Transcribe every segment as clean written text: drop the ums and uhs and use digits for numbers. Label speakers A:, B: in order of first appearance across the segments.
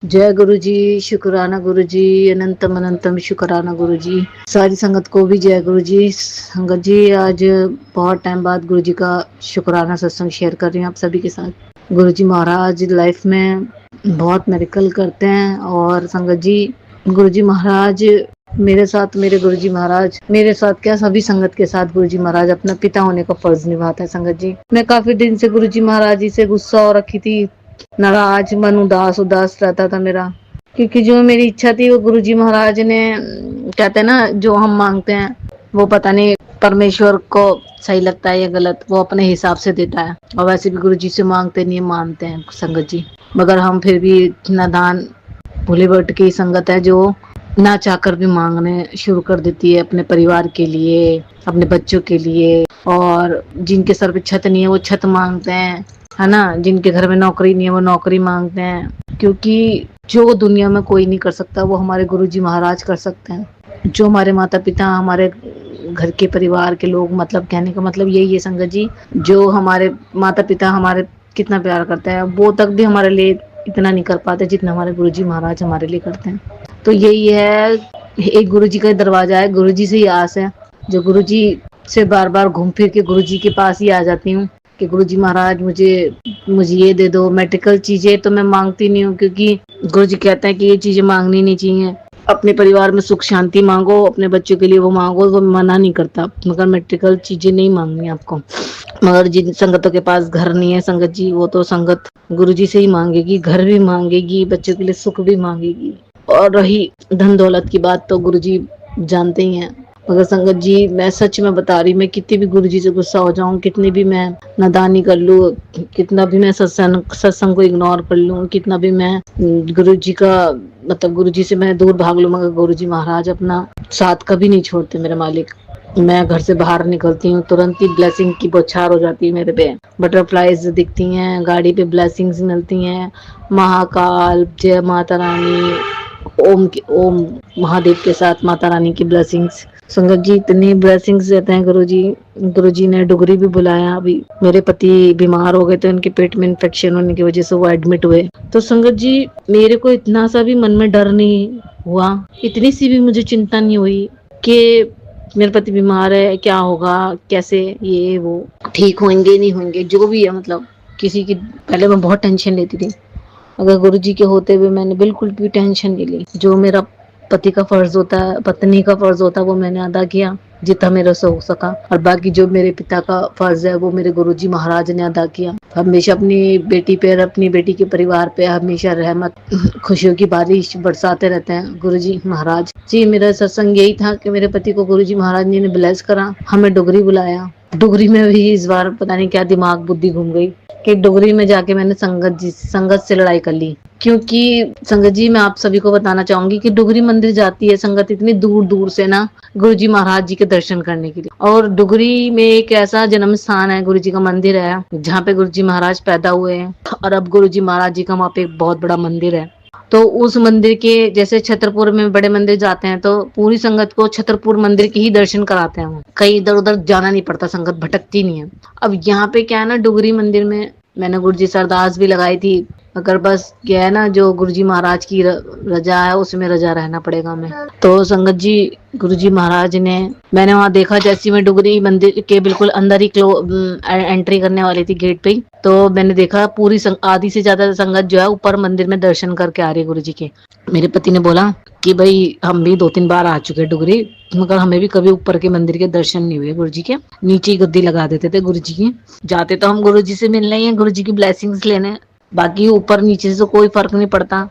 A: जय गुरु जी, शुक्राना गुरु जी, अनंतम अनंतम शुक्राना गुरु जी। सारी संगत को भी जय गुरु जी। संगत जी, आज बहुत टाइम बाद गुरु जी का शुक्राना सत्संग शेयर कर रही हूँ आप सभी के साथ। गुरु जी महाराज लाइफ में बहुत मेरिकल करते हैं। और संगत जी, गुरु जी महाराज मेरे साथ, मेरे गुरु जी महाराज मेरे साथ क्या, सभी संगत के साथ गुरु जी महाराज अपना पिता होने का फर्ज निभाता है। संगत जी, मैं काफी दिन से गुरु जी महाराज जी से गुस्सा हो रखी थी, नाराज, मन उदास उदास रहता था मेरा, क्योंकि जो मेरी इच्छा थी वो गुरुजी महाराज ने, कहते हैं ना, जो हम मांगते हैं वो पता नहीं परमेश्वर को सही लगता है या गलत, वो अपने हिसाब से देता है। और वैसे भी गुरुजी से मांगते नहीं, मानते हैं संगत जी, मगर हम फिर भी नादान भोले भट्ट की संगत है जो ना चाहकर भी मांगने शुरू कर देती है, अपने परिवार के लिए, अपने बच्चों के लिए। और जिनके सर पे छत नहीं है वो छत मांगते हैं, है ना। जिनके घर में नौकरी नहीं है वो नौकरी मांगते हैं, क्योंकि जो दुनिया में कोई नहीं कर सकता वो हमारे गुरुजी महाराज कर सकते हैं। जो हमारे माता पिता, हमारे घर के परिवार के लोग, मतलब कहने का मतलब यही है संगत जी, जो हमारे माता पिता हमारे कितना प्यार करते हैं वो तक भी हमारे लिए इतना नहीं कर पाते जितना हमारे गुरुजी महाराज हमारे लिए करते हैं। तो यही है, एक गुरुजी का दरवाजा है, गुरुजी से ही आस है, जो गुरुजी से बार बार घूम फिर के गुरुजी के पास ही आ जाती हूँ कि गुरुजी महाराज मुझे मुझे ये दे दो। मेडिकल चीजें तो मैं मांगती नहीं हूँ, क्योंकि गुरुजी कहते हैं कि ये चीजें मांगनी नहीं चाहिए। अपने परिवार में सुख शांति मांगो, अपने बच्चों के लिए वो मांगो, वो मना नहीं करता, मगर मेडिकल चीजें नहीं मांगनी आपको। मगर जिन संगतों के पास घर नहीं है संगत जी, वो तो संगत गुरुजी से ही मांगेगी, घर भी मांगेगी, बच्चों के लिए सुख भी मांगेगी। और रही धन दौलत की बात तो गुरुजी जानते ही हैं। मगर संगत जी, मैं सच में बता रही, मैं कितनी भी गुरुजी से गुस्सा हो जाऊं, कितनी भी मैं नादानी कर लूं, कितना भी मैं सत्संग को इग्नोर कर लूं, कितना भी मैं गुरुजी का मतलब गुरुजी से मैं दूर भाग लूं, मगर गुरुजी महाराज अपना साथ कभी नहीं छोड़ते मेरे मालिक। मैं घर से बाहर निकलती हूँ तुरंत ही ब्लेसिंग की बौछार हो जाती है मेरे पे, बटरफ्लाईज दिखती हैं, गाड़ी पे ब्लेसिंग्स मिलती हैं। महाकाल, जय माता रानी, ओम महादेव के साथ माता रानी की ब्लेसिंग्स। संगत जी, इतनी ब्लेसिंग्स देते हैं गुरुजी। गुरुजी ने डुगरी भी बुलाया, अभी मेरे पति बीमार हो गए थे, उनके पेट में इन्फेक्शन होने की वजह से वो एडमिट हुए। तो संगत जी, मेरे को इतना सा भी मन में डर नहीं हुआ, इतनी सी भी मुझे चिंता नहीं हुई कि मेरे पति बीमार है, क्या होगा, कैसे ये वो ठीक होंगे नहीं होंगे, जो भी है, मतलब किसी की। पहले मैं बहुत टेंशन लेती थी, अगर गुरुजी के होते हुए मैंने बिल्कुल भी टेंशन नहीं ली। जो मेरा पति का फर्ज होता है, पत्नी का फर्ज होता है, वो मैंने अदा किया जितना मेरे से हो सका। और बाकी जो मेरे पिता का फर्ज है वो मेरे गुरुजी महाराज ने अदा किया। हमेशा अपनी बेटी पे, अपनी बेटी के परिवार पे हमेशा रहमत खुशियों की बारिश बरसाते रहते हैं गुरुजी महाराज जी। मेरा सत्संग यही था कि मेरे पति को गुरुजी महाराज जी ने ब्लेस करा, हमें डुगरी बुलाया। डुगरी में भी इस बार पता नहीं क्या दिमाग बुद्धि घूम गई कि डुगरी में जाके मैंने संगत से लड़ाई कर ली। क्योंकि संगत जी, मैं आप सभी को बताना चाहूंगी कि डुगरी मंदिर जाती है संगत इतनी दूर दूर से ना, गुरुजी महाराज जी के दर्शन करने के लिए। और डुगरी में एक ऐसा जन्म स्थान है, गुरुजी का मंदिर है, जहाँ पे गुरुजी महाराज पैदा हुए हैं। और अब गुरुजी महाराज जी का वहाँ पे एक बहुत बड़ा मंदिर है। तो उस मंदिर के, जैसे छतरपुर में बड़े मंदिर जाते हैं तो पूरी संगत को छतरपुर मंदिर के ही दर्शन कराते हैं, कहीं इधर उधर जाना नहीं पड़ता, संगत भटकती नहीं है। अब यहाँ पे क्या है ना, डुगरी मंदिर में मैंने गुरुजी से अरदास भी लगाई थी, अगर बस क्या है ना, जो गुरुजी महाराज की रजा है उसमें रजा रहना पड़ेगा हमें। तो संगत जी, गुरुजी महाराज ने, मैंने वहां देखा, जैसी मैं डुगरी मंदिर के बिल्कुल अंदर ही एंट्री करने वाली थी गेट पे ही, तो मैंने देखा पूरी आधी से ज्यादा संगत जो है ऊपर मंदिर में दर्शन करके आ रही है गुरुजी के। मेरे पति ने बोला कि भाई हम भी 2-3 बार आ चुके हैं डुगरी, मगर हमें भी कभी ऊपर के मंदिर के दर्शन नहीं हुए गुरुजी के। नीचे ही गद्दी लगा देते थे गुरुजी की, जाते तो हम गुरुजी से मिलने ही है, गुरुजी की ब्लेसिंग्स लेने, बाकी ऊपर नीचे से कोई फर्क नहीं पड़ता।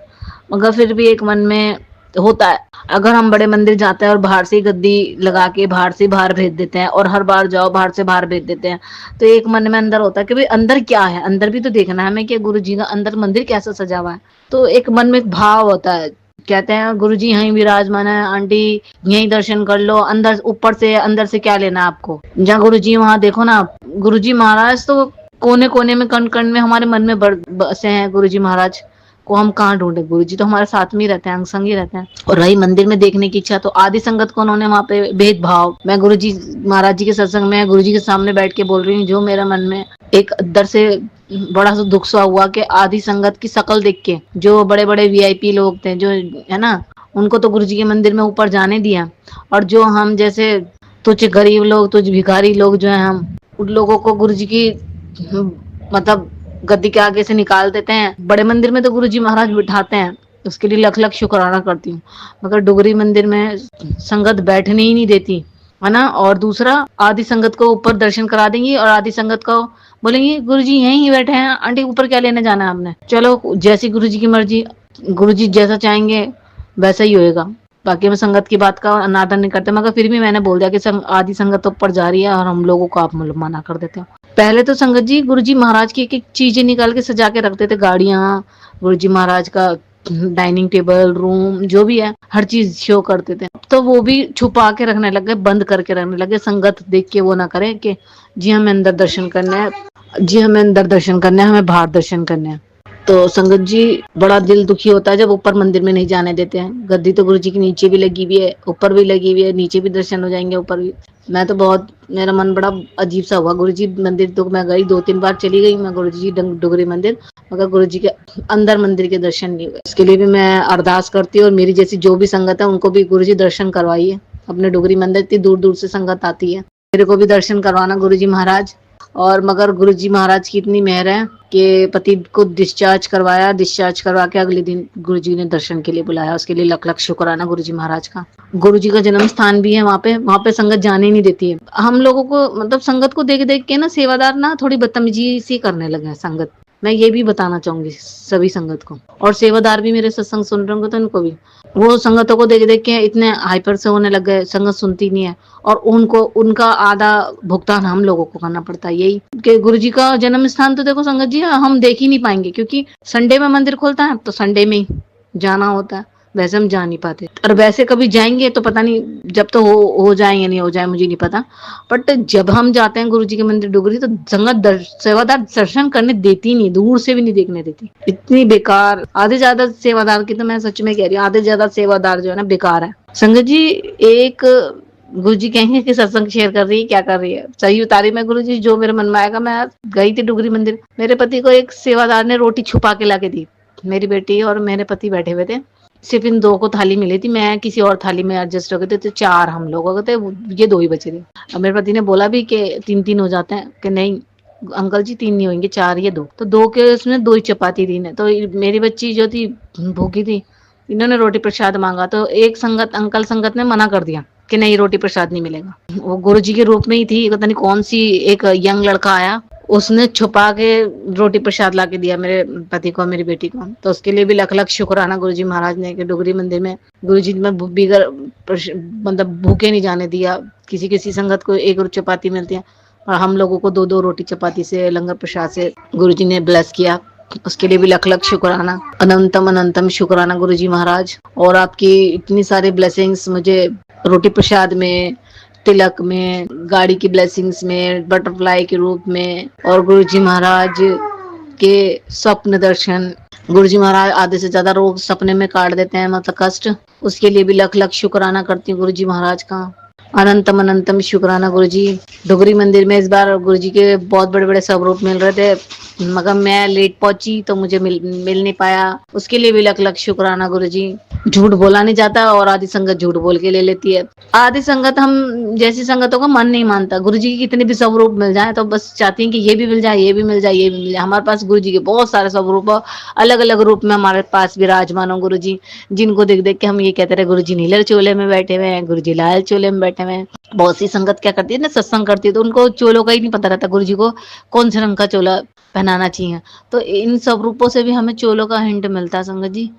A: मगर फिर भी एक मन में होता है, अगर हम बड़े मंदिर जाते हैं और बाहर से गद्दी लगा के बाहर से बाहर भेज देते हैं, और हर बार जाओ बाहर से बाहर भेज देते हैं, तो एक मन में अंदर होता है कि भाई अंदर क्या है, अंदर भी तो देखना है हमें कि गुरु जी का अंदर मंदिर कैसा सजा हुआ है। तो एक मन में एक भाव होता है, कहते हैं गुरु जी यहीं विराजमान है, आंटी यहीं दर्शन कर लो, अंदर ऊपर से अंदर से क्या लेना आपको, जहाँ गुरु जी वहां देखो ना। गुरु जी महाराज तो कोने कोने में, कण कण में हमारे मन में बसे हैं। गुरु जी महाराज को हम कहाँ ढूंढे, गुरु जी तो हमारे साथ में ही रहते हैं, अंग संग ही रहते हैं। और रही मंदिर में देखने की इच्छा, तो आदि संगत को उन्होंने वहां पे भेदभाव, मैं गुरु जी महाराज जी के सत्संग में गुरु जी के सामने बैठ के बोल रही हूँ, जो मेरा मन में एक अंदर से बड़ा सा दुख सा हुआ कि आधी संगत की शक्ल देख के, जो बड़े बड़े वीआईपी लोग थे, जो है ना, उनको तो गुरुजी के मंदिर में ऊपर जाने दिया, और जो हम जैसे तुझ गरीब लोग, तुझ भिखारी लोग जो है, हम उन लोगों को गुरुजी की मतलब गद्दी के आगे से निकाल देते हैं। बड़े मंदिर में तो गुरुजी महाराज बिठाते हैं, उसके लिए लख लख शुक्राना करती हूँ, मगर डुगरी मंदिर में संगत बैठने ही नहीं देती, है ना। और दूसरा, आधी संगत को ऊपर दर्शन करा देंगी और आधी संगत को बोलेंगी गुरुजी यहीं ही बैठे हैं, आंटी ऊपर क्या लेने जाना है हमने, चलो जैसी गुरुजी की मर्जी, गुरुजी जैसा चाहेंगे वैसा ही होएगा। बाकी हम संगत की बात का अनादर नहीं करते, मगर फिर भी मैंने बोल दिया कि आधी संगत तो ऊपर जा रही है और हम लोगों को आप मना कर देते हो। पहले तो संगत जी गुरुजी महाराज की एक एक चीजें निकाल के सजा के रखते थे, गाड़ियां, गुरुजी महाराज का डाइनिंग टेबल, रूम, जो भी है हर चीज शो करते थे। तो वो भी छुपा के रखने लगे, बंद करके रखने लगे, संगत देख के वो ना करे कि जी हमें अंदर दर्शन करना है, जी हमें अंदर दर्शन करना है, हमें बाहर दर्शन करना है। तो संगत जी बड़ा दिल दुखी होता है जब ऊपर मंदिर में नहीं जाने देते हैं। गद्दी तो गुरुजी के नीचे भी लगी हुई है, ऊपर भी लगी हुई है, नीचे भी दर्शन हो जाएंगे, ऊपर भी। मैं तो बहुत, मेरा मन बड़ा अजीब सा हुआ। गुरुजी मंदिर तो मैं गई, 2-3 बार चली गई मैं गुरुजी डुगरी मंदिर, मगर गुरुजी के अंदर मंदिर के दर्शन नहीं हुए। इसके लिए भी मैं अरदास करती हूँ, और मेरी जैसी जो भी संगत है उनको भी गुरुजी दर्शन करवाइए। अपने डुगरी मंदिर इतनी दूर दूर से संगत आती है, मेरे को भी दर्शन करवाना गुरुजी महाराज। और मगर गुरुजी महाराज की इतनी मेहर है कि पति को डिस्चार्ज करवाया, डिस्चार्ज करवा के अगले दिन गुरुजी ने दर्शन के लिए बुलाया, उसके लिए लख लख शुक्राना गुरुजी महाराज का। गुरुजी का जन्म स्थान भी है वहाँ पे संगत जाने ही नहीं देती है। हम लोगों को मतलब संगत को देख देख के ना सेवादार ना थोड़ी बदतमीजी सी करने लगे हैं संगत। मैं ये भी बताना चाहूंगी सभी संगत को, और सेवादार भी मेरे सत्संग सुन रहे होंगे तो इनको भी, वो संगतों को देख देख के इतने हाइपर से होने लग गए, संगत सुनती नहीं है, और उनको उनका आधा भुगतान हम लोगों को करना पड़ता है। यही कि गुरुजी का जन्म स्थान तो देखो संगत जी हम देख ही नहीं पाएंगे, क्योंकि संडे में मंदिर खोलता है तो संडे में ही जाना होता है, वैसे हम जा नहीं पाते। और वैसे कभी जाएंगे तो पता नहीं, जब तो हो जाए या नहीं हो जाए मुझे नहीं पता, बट जब हम जाते हैं गुरुजी के मंदिर डुगरी तो संगत सेवादार दर्शन करने देती नहीं, दूर से भी नहीं देखने देती, इतनी बेकार। आधे ज्यादा सेवादार की तो मैं सच में कह रही हूँ, आधे ज्यादा सेवादार जो है ना बेकार है। संगत जी एक गुरुजी कहेंगे कि सत्संग शेयर कर रही है, क्या कर रही है, सही उतारी मैं गुरुजी, जो मेरे मन में आएगा। मैं गई थी डुगरी मंदिर, मेरे पति को एक सेवादार ने रोटी छुपा के ला के दी, मेरी बेटी और मेरे पति बैठे हुए थे, सिर्फ इन 2 को थाली मिली थी, मैं किसी और थाली में एडजस्ट हो गए थे, तो 4 हम लोग हो गए थे, ये 2 ही बचे थे। अब मेरे पति ने बोला भी कि 3-3 हो जाते हैं, कि नहीं अंकल जी 3 नहीं होंगे, 4 ये 2, तो 2 के उसमें 2 ही चपाती दी ने। तो मेरी बच्ची जो थी भूखी थी, इन्होंने रोटी प्रसाद मांगा, तो एक संगत अंकल संगत ने मना कर दिया कि नहीं रोटी प्रसाद नहीं मिलेगा। वो गुरुजी के रूप में ही थी, पता नहीं कौन सी एक यंग लड़का आया, उसने छुपा के रोटी प्रसाद ला के दिया मेरे पति को, मेरी बेटी को। तो उसके लिए भी लख लख शुक्राना गुरुजी महाराज ने कि डुगरी मंदिर में गुरुजी में बिगर मतलब भूखे नहीं जाने दिया। किसी किसी संगत को 1 चपाती मिलती है, और हम लोगों को 2-2 रोटी चपाती से लंगर प्रसाद से गुरुजी ने ब्लेस किया, उसके लिए भी लख लख शुक्राना, अनंतम अनंतम शुक्राना गुरुजी महाराज। और आपकी इतनी सारी ब्लेसिंग्स मुझे रोटी प्रसाद में, तिलक में, गाड़ी की ब्लेसिंग्स में, बटरफ्लाई के रूप में, और गुरुजी महाराज के स्वप्न दर्शन। गुरुजी महाराज आधे से ज्यादा रोग सपने में काट देते हैं, मतलब कष्ट, उसके लिए भी लख लख शुक्राना करती हूँ गुरुजी महाराज का। अनंतम अनंतम शुक्राना गुरुजी। डुगरी मंदिर में इस बार गुरुजी के बहुत बड़े बड़े स्वरूप मिल रहे थे, मगर मैं लेट पहुंची तो मुझे मिल नहीं पाया, उसके लिए भी लख लख शुक्राना गुरुजी। झूठ बोला नहीं जाता, और आधी संगत झूठ बोल के ले लेती है। आधी संगत हम जैसी संगतों का मन नहीं मानता, गुरुजी की कितने भी स्वरूप मिल जाए तो बस चाहती हैं कि ये भी मिल जाए, ये भी मिल जाए, ये भी मिल जाए। हमारे पास गुरुजी के बहुत सारे स्वरूप, अलग अलग रूप में हमारे पास विराजमान हो गुरुजी, जिनको देख देख के हम ये कहते रहे गुरुजी नीले चोले में बैठे हुए हैं, गुरुजी लाल चोले में बैठे हुए हैं। बहुत सी संगत क्या करती है ना, सत्संग करती है तो उनको चोलों का ही नहीं पता रहता गुरुजी को कौन से रंग का चोला पहनाना चाहिए। तो इन सब रूपों से भी हमें चोलों का हिंट मिलता है संगत जी।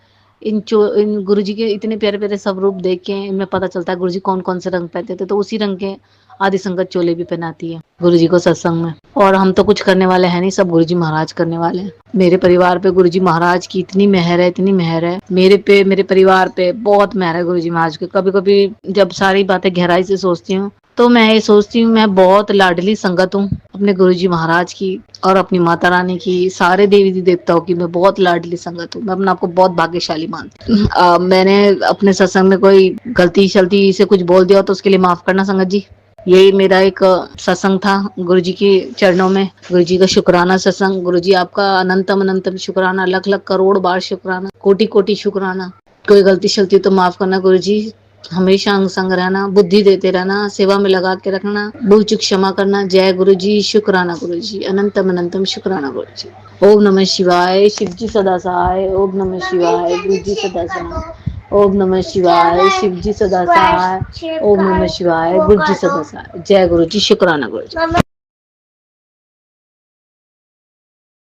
A: इन गुरुजी के इतने प्यारे प्यारे सब रूप देख के इनमें पता चलता है गुरुजी कौन कौन से रंग पहनते थे, तो उसी रंग के आदि संगत चोले भी पहनाती है गुरुजी को सत्संग में। और हम तो कुछ करने वाले हैं नहीं, सब गुरुजी महाराज करने वाले हैं। मेरे परिवार पे गुरुजी महाराज की इतनी मेहर है, इतनी मेहर है मेरे पे, मेरे परिवार पे बहुत मेहर है गुरुजी महाराज की। कभी कभी जब सारी बातें गहराई से सोचती हूँ तो मैं ये सोचती हूँ मैं बहुत लाडली संगत हूँ अपने गुरुजी महाराज की और अपनी माता रानी की, सारे देवी देवताओं की मैं बहुत लाडली संगत हूँ। मैं अपने आपको बहुत भाग्यशाली मानती हूँ। मैंने अपने सत्संग में कोई गलती शलती से कुछ बोल दिया तो उसके लिए माफ करना संगत जी। यही मेरा एक सत्संग था गुरु जी के चरणों में। गुरु जी का शुक्राना सत्संग। गुरु जी आपका अनंतम अनंतम शुक्राना, लख लख करोड़ बार शुक्राना, कोटि कोटि शुक्राना। कोई गलती शलती तो माफ करना गुरु जी। हमेशा अंग संग रहना, बुद्धि देते रहना, सेवा में लगा के रखना, भूल चूक क्षमा करना। जय गुरु जी, शुक्राना गुरु जी, अनंतम अनंतम शुक्राना गुरु जी। ओम नमः शिवाय, शिव जी सदा सहाय। ओम नमः शिवाय, गुरु जी सदा सहाय। ओम नमः शिवाय, शिव जी सदा सहाय। ओम नमः शिवाय, गुरु जी सदा सहाय। जय गुरु जी, शुक्राना गुरु जी।